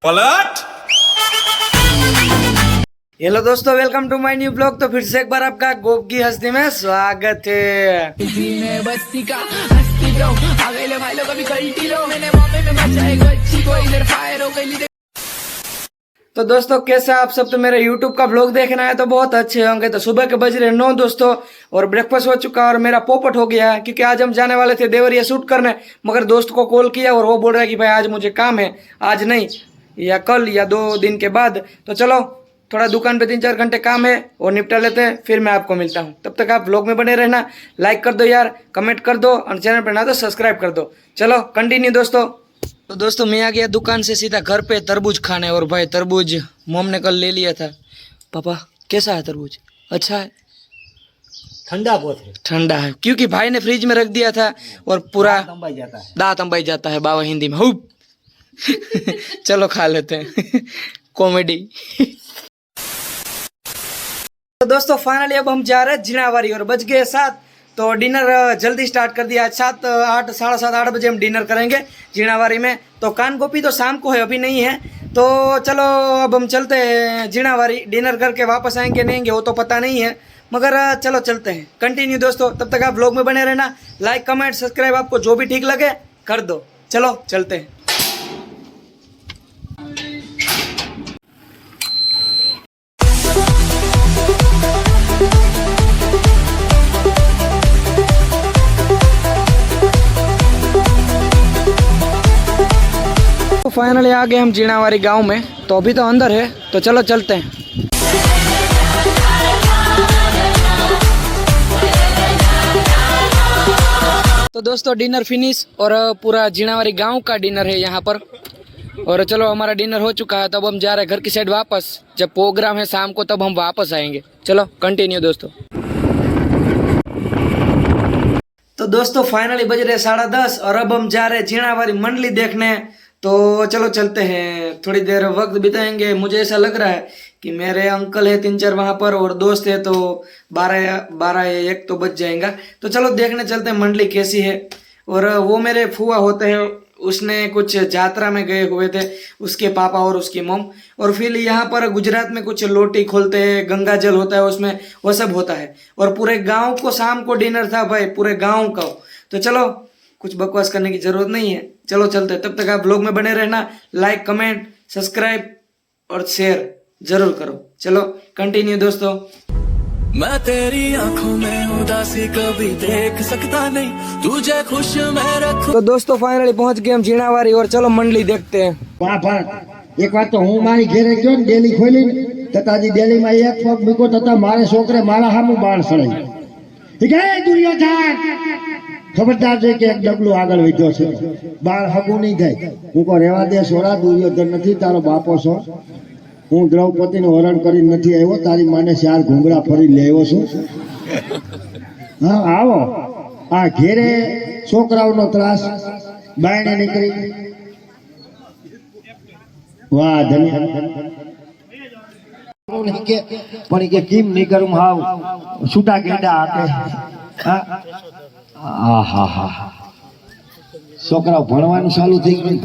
पलट। हेलो दोस्तों, welcome to my new blog. तो फिर से एक बार आपका गोप की हस्ती में स्वागत है। तो दोस्तों कैसे आप सब? तो मेरे YouTube का ब्लॉग देखना है तो बहुत अच्छे होंगे। तो सुबह के बज रहे 9 दोस्तों, और ब्रेकफास्ट हो चुका और मेरा पोपट हो गया है, क्योंकि आज हम जाने वाले थे देवरिया शूट करने, मगर दोस्त को कॉल किया और वो बोल रहा है कि भाई आज मुझे काम है, आज नहीं, या कल या 2 दिन के बाद। तो चलो थोड़ा दुकान पे 3-4 घंटे काम है और निपटा लेते हैं, फिर मैं आपको मिलता हूँ। तब तक आप ब्लॉग में बने रहना, लाइक कर दो यार, कमेंट कर दो और चैनल पर ना तो सब्सक्राइब कर दो। चलो कंटिन्यू दोस्तों। तो दोस्तों मैं आ गया दुकान से सीधा घर पे तरबूज खाने, और भाई तरबूज मोम ने कल ले लिया था। पापा कैसा है तरबूज? अच्छा है? ठंडा बहुत है। ठंडा है क्योंकि भाई ने फ्रिज में रख दिया था और पूरा दांत अंबाई जाता है बाबा हिंदी में। हुप चलो खा लेते हैं कॉमेडी। तो दोस्तों फाइनली अब हम जा रहे हैं जिनावारी और बज गए 7। तो डिनर जल्दी स्टार्ट कर दिया। 7, 8, 7:30, 8 बजे हम डिनर करेंगे जिनावारी में। तो कान गोपी तो शाम को है, अभी नहीं है। तो चलो अब हम चलते हैं जिनावारी। डिनर करके वापस आएंगे नहीं आएंगे वो तो पता नहीं है, मगर चलो चलते हैं। कंटिन्यू दोस्तों, तब तक आप व्लॉग में बने रहना। लाइक कमेंट सब्सक्राइब आपको जो भी ठीक लगे कर दो। चलो चलते हैं। फाइनली आ गए हम जीणावारी गांव में। तो अभी तो अंदर है, तो चलो चलते हैं। तो दोस्तों डिनर फिनिश, और पूरा जीणावारी गांव का डिनर है यहाँ पर। और चलो हमारा डिनर हो चुका है, तब हम जा रहे हैं घर की साइड वापस। जब प्रोग्राम है शाम को तब हम वापस आएंगे। चलो कंटिन्यू दोस्तों। तो दोस्तों फाइनली बज रहे 10:30 और अब हम जा रहे हैं जीणावारी मंडली देखने। तो चलो चलते हैं, थोड़ी देर वक्त बिताएंगे। मुझे ऐसा लग रहा है कि मेरे अंकल है 3-4 वहाँ पर और दोस्त है, तो 12 या 1 तो बज जाएगा। तो चलो देखने चलते हैं मंडली कैसी है। और वो मेरे फूआ होते हैं, उसने कुछ यात्रा में गए हुए थे, उसके पापा और उसकी मम। और फिर यहाँ पर गुजरात में कुछ लोटी खोलते हैं, गंगा जल होता है उसमें, वो सब होता है। और पूरे गाँव को शाम को डिनर था भाई, पूरे गाँव का। तो चलो कुछ बकवास करने की जरूरत नहीं है, चलो चलते हैं। तब तक आप ब्लॉग में बने रहना, लाइक कमेंट सब्सक्राइब और शेयर जरूर करो। चलो कंटिन्यू दोस्तों। मैं तेरी आंखों में उदासी कभी देख सकता नहीं, तुझे खुश मैं रखूं। तो दोस्तों फाइनली पहुंच गए हम जीणावारी, और चलो मंडली देखते हैं। एक बात तो हूँ मारी घेरे गयो ने डेली खोली तताजी डेली में एक पग बीको तता मारे छोकरे मारा हामू बाण सड़ाई। ठीक है दुर्योधन खबरदार છે કે એક ડગલું આગળ વધ્યો છે, બાર હગું નહીં થાય। હું કો રેવા દે સોરા, દુર્યોધન નથી તારો બાપો છો। હું દ્રૌપદીનું હરણ કરી નથી આવ્યો, તારી માને 4 ઘૂંઘરા ફરી લઈ આવ્યો છું। હા આવો, આ ઘેરે છોકરાઓનો ત્રાસ, બાયણે નીકળી વાહ ધન્યવાદ। પણ કે કેમ નહીં કરું હાવ છૂટા ગેડા હાકે। હા હા હા હા છોકરાઓ ભણવાનું ચાલુ થઈ ગયું।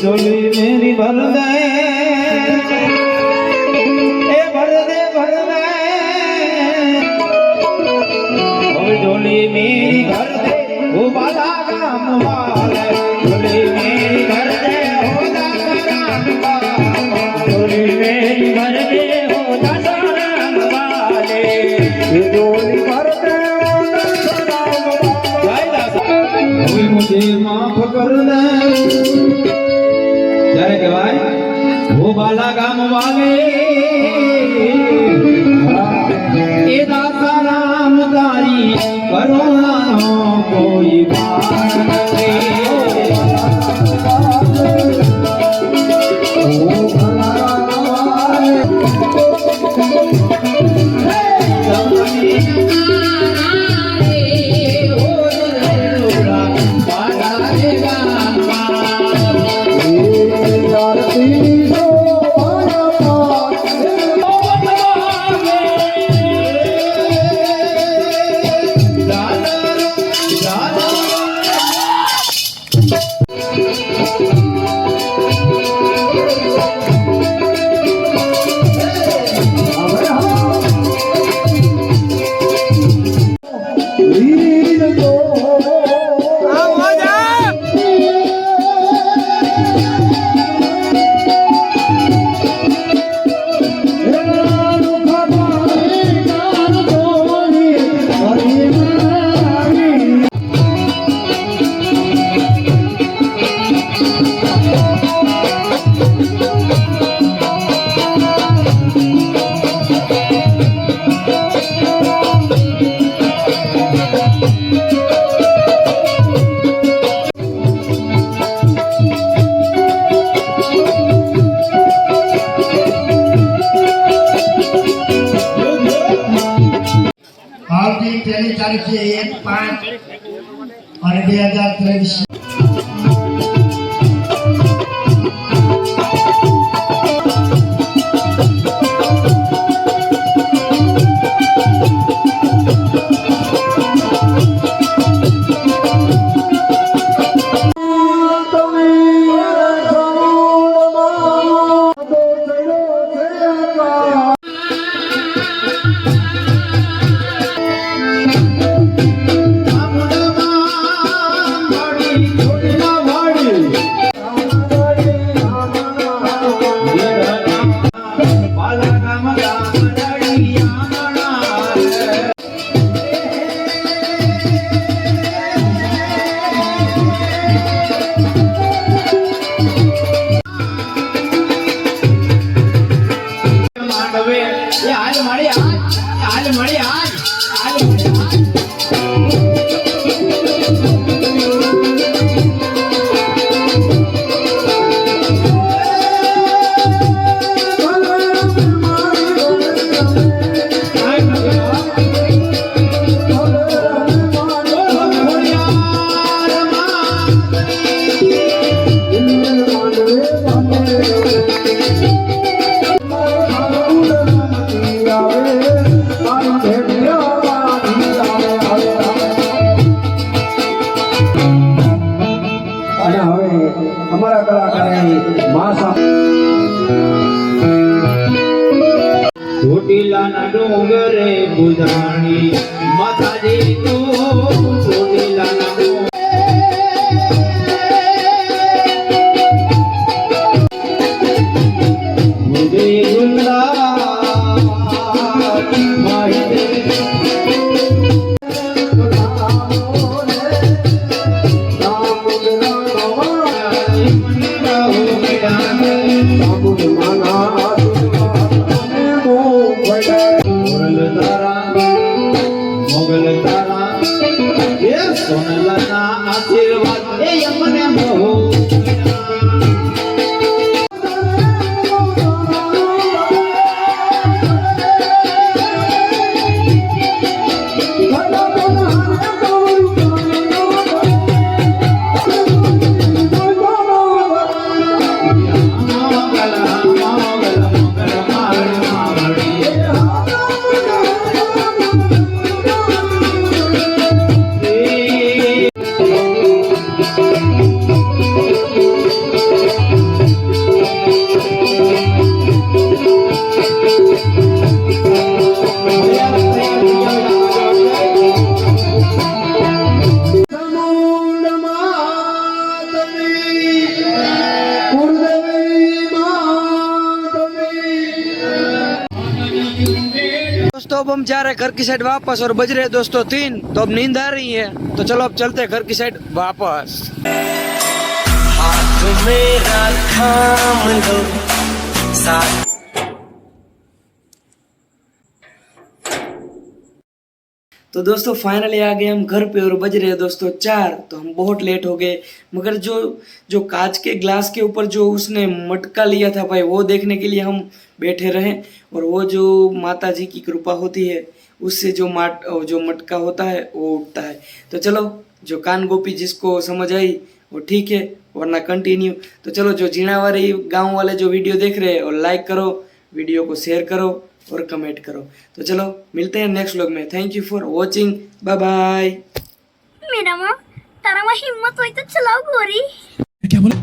झोली मेरी भर दे, ए भर दे भर दे, ओ झोली मेरी भर दे, ओ बाला गाम वाले, झोली मेरी भर दे, ओ दादा राम वाले, झोली मेरी भर दे, ओ दादा राम वाले। એ ડોલી ભરતે હવે મુજે માફ કર દે જ્યારે કહેવાય ઓ બાલા ગામ વાલે એ દાસા રામ તારી કરુણાનો કોઈ પાર નથી આવતી પહેલી તારીખે 1/5 અને 2023 અમારા કલાકારોની માસા ચોટીલાના ડોંગરે બુધાણી માતાજી તું ચોટીલાના મુજે ગુંડા માહી સોનલાના આશીર્વાદ એ મને મોહ अब हम जा रहे हैं घर की साइड वापस और बज रहे हैं दोस्तों 3। तो अब नींद आ रही है, तो चलो अब चलते हैं घर की साइड वापस। हाथ मेरा थाम लो साथ। तो दोस्तों फाइनली आ गए हम घर पे और बज रहे हैं दोस्तों 4। तो हम बहुत लेट हो गए, मगर जो जो कांच के ग्लास के ऊपर जो उसने मटका लिया था भाई, वो देखने के लिए हम बैठे रहे। और वो जो माता जी की कृपा होती है, उससे जो मटका होता है वो उठता है। तो चलो, जो कान गोपी जिसको समझ आई वो ठीक है, वरना कंटिन्यू। तो चलो, जो जीणावारी गांव वाले जो वीडियो देख रहे हैं, और लाइक करो, वीडियो को शेयर करो और कमेंट करो। तो चलो मिलते हैं नेक्स्ट व्लॉग में। Thank you for watching, bye bye. मेरा माँ तारा माँ हिम्मत हुई तो चलाओ गोरी। क्या बोला?